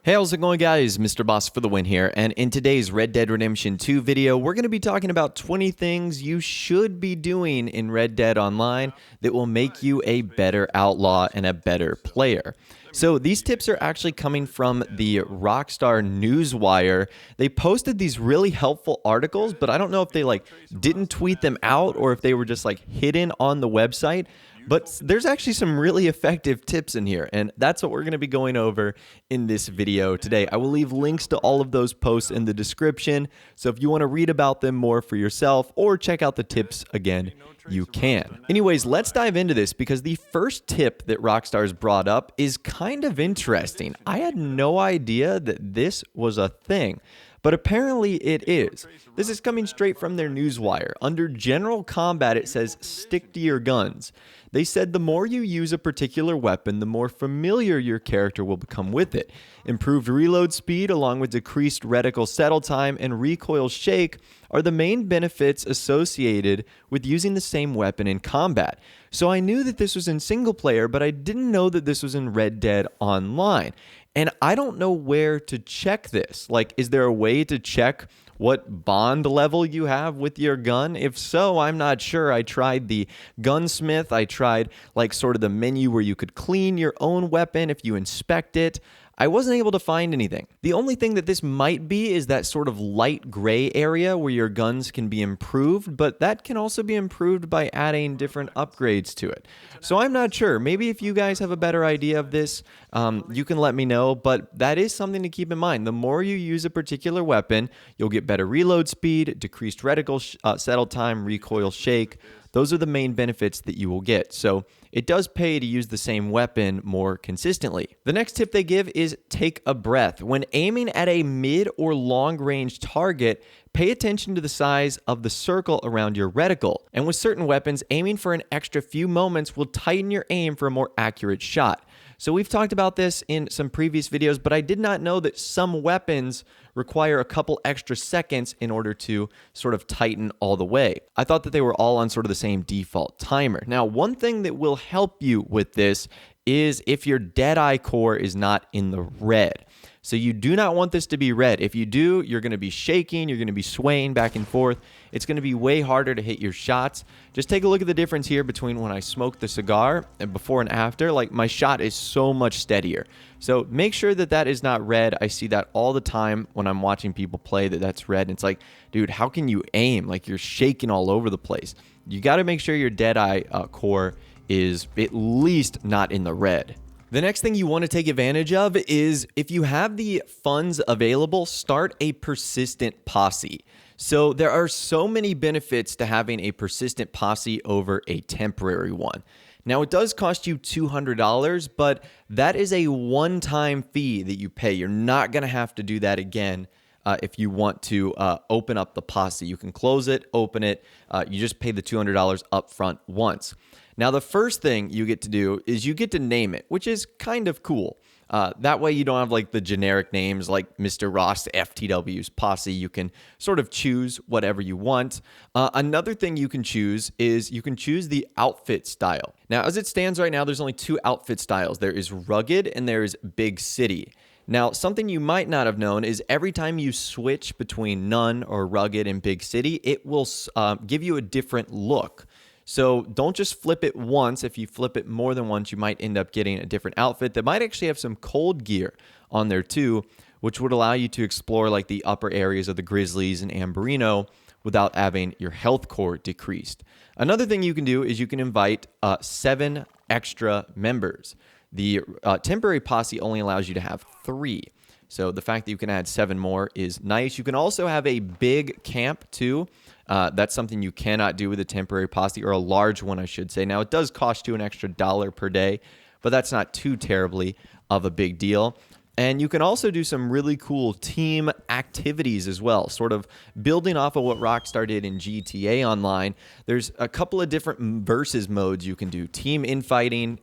Hey, how's it going, guys? Mr. Boss for the win here, and in today's Red Dead Redemption 2 video, we're going to be talking about 20 things you should be doing in Red Dead Online that will make you a better outlaw and a better player. So these tips are actually coming from the Rockstar Newswire. They posted these really helpful articles, but I don't know if they didn't tweet them out or if they were just hidden on the website. But there's actually some really effective tips in here, and that's what we're going to be going over in this video today. I will leave links to all of those posts in the description, so if you want to read about them more for yourself or check out the tips again, you can. Anyways, let's dive into this because the first tip that Rockstar's brought up is kind of interesting. I had no idea that this was a thing, but apparently it is. This is coming straight from their Newswire. Under General Combat, it says, stick to your guns. They said the more you use a particular weapon, the more familiar your character will become with it. Improved reload speed, along with decreased reticle settle time and recoil shake, are the main benefits associated with using the same weapon in combat. So I knew that this was in single player, but I didn't know that this was in Red Dead Online. And I don't know where to check this. Is there a way to check what bond level you have with your gun? If so, I'm not sure. I tried the gunsmith. I tried sort of the menu where you could clean your own weapon if you inspect it. I wasn't able to find anything. The only thing that this might be is that sort of light gray area where your guns can be improved, but that can also be improved by adding different upgrades to it. So I'm not sure. Maybe if you guys have a better idea of this, you can let me know, but that is something to keep in mind. The more you use a particular weapon, you'll get better reload speed, decreased reticle settle time, recoil shake. Those are the main benefits that you will get. So it does pay to use the same weapon more consistently. The next tip they give is take a breath. When aiming at a mid or long range target, pay attention to the size of the circle around your reticle. And with certain weapons, aiming for an extra few moments will tighten your aim for a more accurate shot. So we've talked about this in some previous videos, but I did not know that some weapons require a couple extra seconds in order to sort of tighten all the way. I thought that they were all on sort of the same default timer. Now, one thing that will help you with this is if your Deadeye core is not in the red. So you do not want this to be red. If you do, you're going to be shaking, you're going to be swaying back and forth. It's going to be way harder to hit your shots. Just take a look at the difference here between when I smoke the cigar and before and after. My shot is so much steadier. So make sure that that is not red. I see that all the time when I'm watching people play that's red. And it's dude, how can you aim? You're shaking all over the place. You got to make sure your Deadeye core is at least not in the red. The next thing you want to take advantage of is if you have the funds available, start a persistent posse. So there are so many benefits to having a persistent posse over a temporary one. Now, it does cost you $200, but that is a one-time fee that you pay. You're not going to have to do that again if you want to open up the posse. You can close it, open it. You just pay the $200 up front once. Now, the first thing you get to do is you get to name it, which is kind of cool. That way you don't have the generic names like MrBossFTW's Posse. You can sort of choose whatever you want. Another thing you can choose is you can choose the outfit style. Now, as it stands right now, there's only two outfit styles. There is rugged and there is big city. Now, something you might not have known is every time you switch between none or rugged and big city, it will give you a different look. So don't just flip it once. If you flip it more than once, you might end up getting a different outfit that might actually have some cold gear on there too, which would allow you to explore the upper areas of the Grizzlies and Amberino without having your health core decreased. Another thing you can do is you can invite 7 extra members. The temporary posse only allows you to have 3. So the fact that you can add 7 more is nice. You can also have a big camp too. That's something you cannot do with a temporary posse, or a large one, I should say. Now, it does cost you an extra $1 per day, but that's not too terribly of a big deal. And you can also do some really cool team activities as well, sort of building off of what Rockstar did in GTA Online. There's a couple of different versus modes you can do. Team infighting,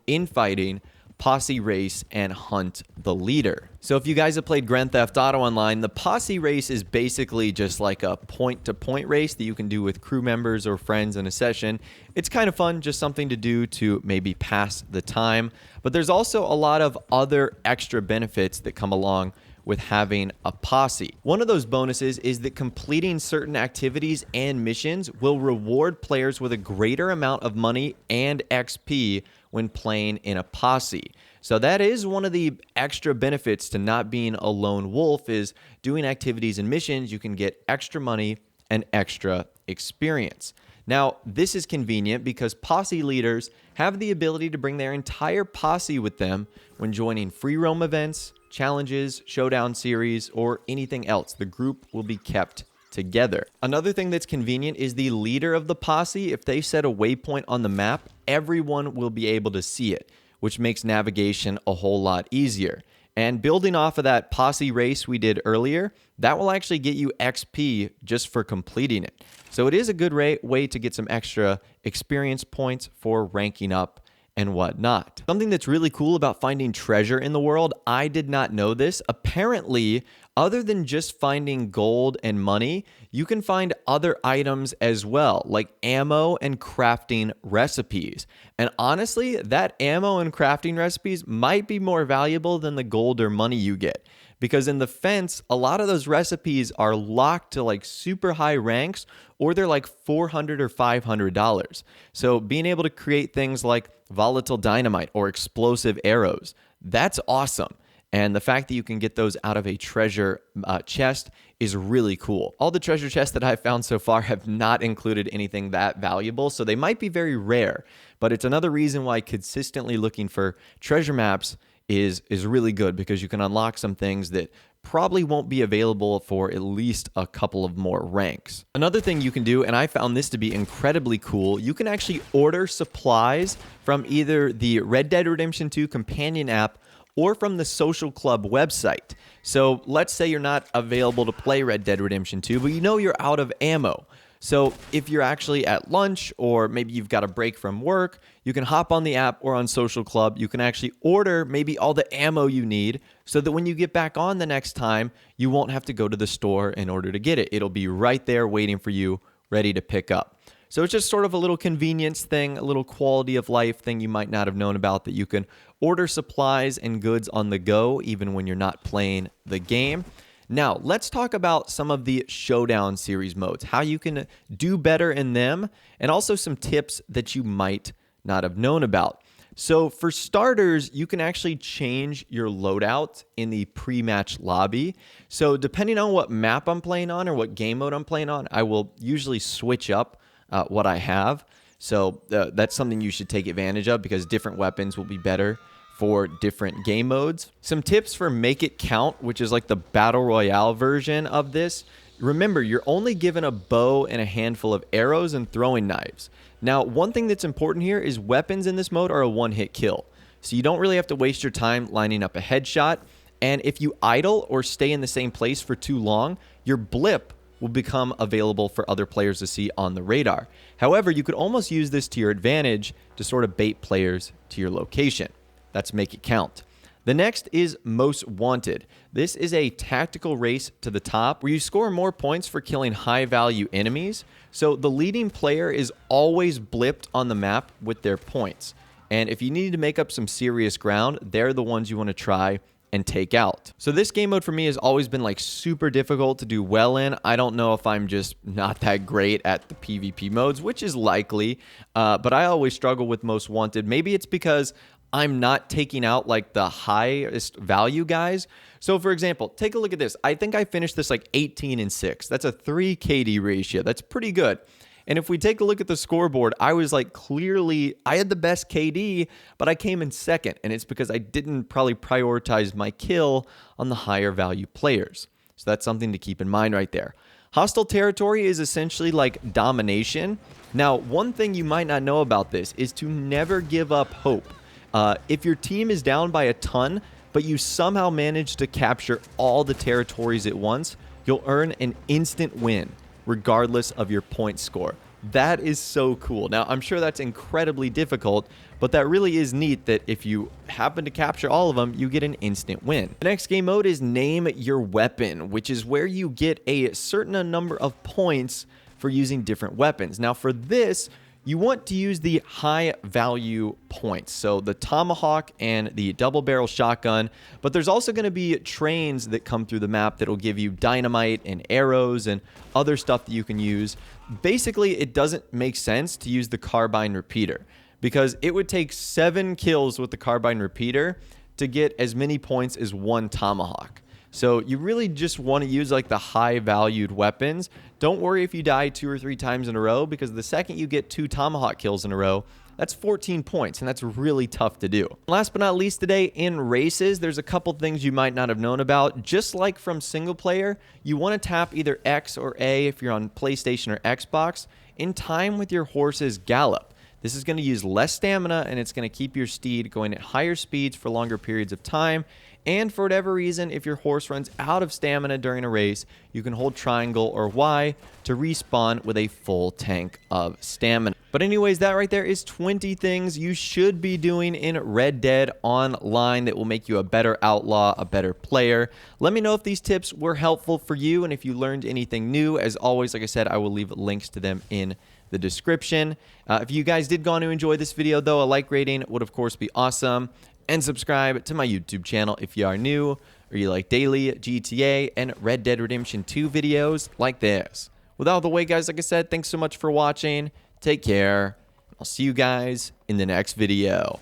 Posse race and hunt the leader. So if you guys have played Grand Theft Auto Online, the Posse race is basically just like a point-to-point race that you can do with crew members or friends in a session. It's kind of fun, just something to do to maybe pass the time. But there's also a lot of other extra benefits that come along with having a posse. One of those bonuses is that completing certain activities and missions will reward players with a greater amount of money and XP when playing in a posse. So that is one of the extra benefits to not being a lone wolf, is doing activities and missions. You can get extra money and extra experience. Now, this is convenient because posse leaders have the ability to bring their entire posse with them when joining free roam events, challenges, showdown series, or anything else. The group will be kept together. Another thing that's convenient is the leader of the posse. If they set a waypoint on the map, everyone will be able to see it, which makes navigation a whole lot easier. And building off of that posse race we did earlier, that will actually get you XP just for completing it. So it is a good way to get some extra experience points for ranking up and whatnot. Something that's really cool about finding treasure in the world, I did not know this. Apparently, other than just finding gold and money, you can find other items as well, like ammo and crafting recipes. And honestly, that ammo and crafting recipes might be more valuable than the gold or money you get. Because in the fence, a lot of those recipes are locked to like super high ranks, or they're like $400 or $500. So being able to create things like volatile dynamite or explosive arrows, that's awesome. And the fact that you can get those out of a treasure chest is really cool. All the treasure chests that I've found so far have not included anything that valuable, so they might be very rare. But it's another reason why consistently looking for treasure maps is really good, because you can unlock some things that probably won't be available for at least a couple of more ranks. Another thing you can do, and I found this to be incredibly cool, you can actually order supplies from either the Red Dead Redemption 2 companion app or from the social club website. So let's say you're not available to play Red Dead Redemption 2, but you know you're out of ammo. So if you're actually at lunch, or maybe you've got a break from work, you can hop on the app or on Social Club. You can actually order maybe all the ammo you need, so that when you get back on the next time, you won't have to go to the store in order to get it. It'll be right there waiting for you, ready to pick up. So it's just sort of a little convenience thing, a little quality of life thing you might not have known about, that you can order supplies and goods on the go even when you're not playing the game. Now, let's talk about some of the Showdown series modes, how you can do better in them, and also some tips that you might not have known about. So for starters, you can actually change your loadout in the pre-match lobby. So depending on what map I'm playing on or what game mode I'm playing on, I will usually switch up what I have. So that's something you should take advantage of, because different weapons will be better for different game modes. Some tips for Make It Count, which is like the Battle Royale version of this. Remember, you're only given a bow and a handful of arrows and throwing knives. Now, one thing that's important here is weapons in this mode are a one-hit kill. So you don't really have to waste your time lining up a headshot. And if you idle or stay in the same place for too long, your blip will become available for other players to see on the radar. However, you could almost use this to your advantage to sort of bait players to your location. That's Make It Count. The next is Most Wanted. This is a tactical race to the top where you score more points for killing high-value enemies. So the leading player is always blipped on the map with their points. And if you need to make up some serious ground, they're the ones you want to try and take out. So this game mode for me has always been like super difficult to do well in. I don't know if I'm just not that great at the PvP modes, which is likely, but I always struggle with Most Wanted. Maybe it's because I'm not taking out like the highest value guys. So for example, take a look at this. I think I finished this like 18-6. That's a 3 KD ratio. That's pretty good. And if we take a look at the scoreboard, I was like clearly, I had the best KD, but I came in second. And it's because I didn't probably prioritize my kill on the higher value players. So that's something to keep in mind right there. Hostile territory is essentially like domination. Now, one thing you might not know about this is to never give up hope. If your team is down by a ton, but you somehow manage to capture all the territories at once, you'll earn an instant win, regardless of your point score. That is so cool. Now, I'm sure that's incredibly difficult, but that really is neat that if you happen to capture all of them, you get an instant win. The next game mode is Name Your Weapon, which is where you get a certain number of points for using different weapons. Now for this, you want to use the high value points, so the tomahawk and the double barrel shotgun, but there's also going to be trains that come through the map that will give you dynamite and arrows and other stuff that you can use. Basically, it doesn't make sense to use the carbine repeater because it would take 7 kills with the carbine repeater to get as many points as 1 tomahawk. So you really just want to use like the high valued weapons. Don't worry if you die 2 or 3 times in a row, because the second you get 2 tomahawk kills in a row, that's 14 points, and that's really tough to do. Last but not least today, in races, there's a couple things you might not have known about. Just like from single player, you want to tap either X or A if you're on PlayStation or Xbox in time with your horse's gallop. This is going to use less stamina, and it's going to keep your steed going at higher speeds for longer periods of time. And for whatever reason, if your horse runs out of stamina during a race, you can hold triangle or Y to respawn with a full tank of stamina. But anyways, that right there is 20 things you should be doing in Red Dead Online that will make you a better outlaw, a better player. Let me know if these tips were helpful for you and if you learned anything new. As always, like I said, I will leave links to them in the description. If you guys did go on to enjoy this video, though, a like rating would of course be awesome. And subscribe to my YouTube channel if you are new or you like daily GTA and Red Dead Redemption 2 videos like this. With all the way, guys, like I said, thanks so much for watching. Take care. I'll see you guys in the next video.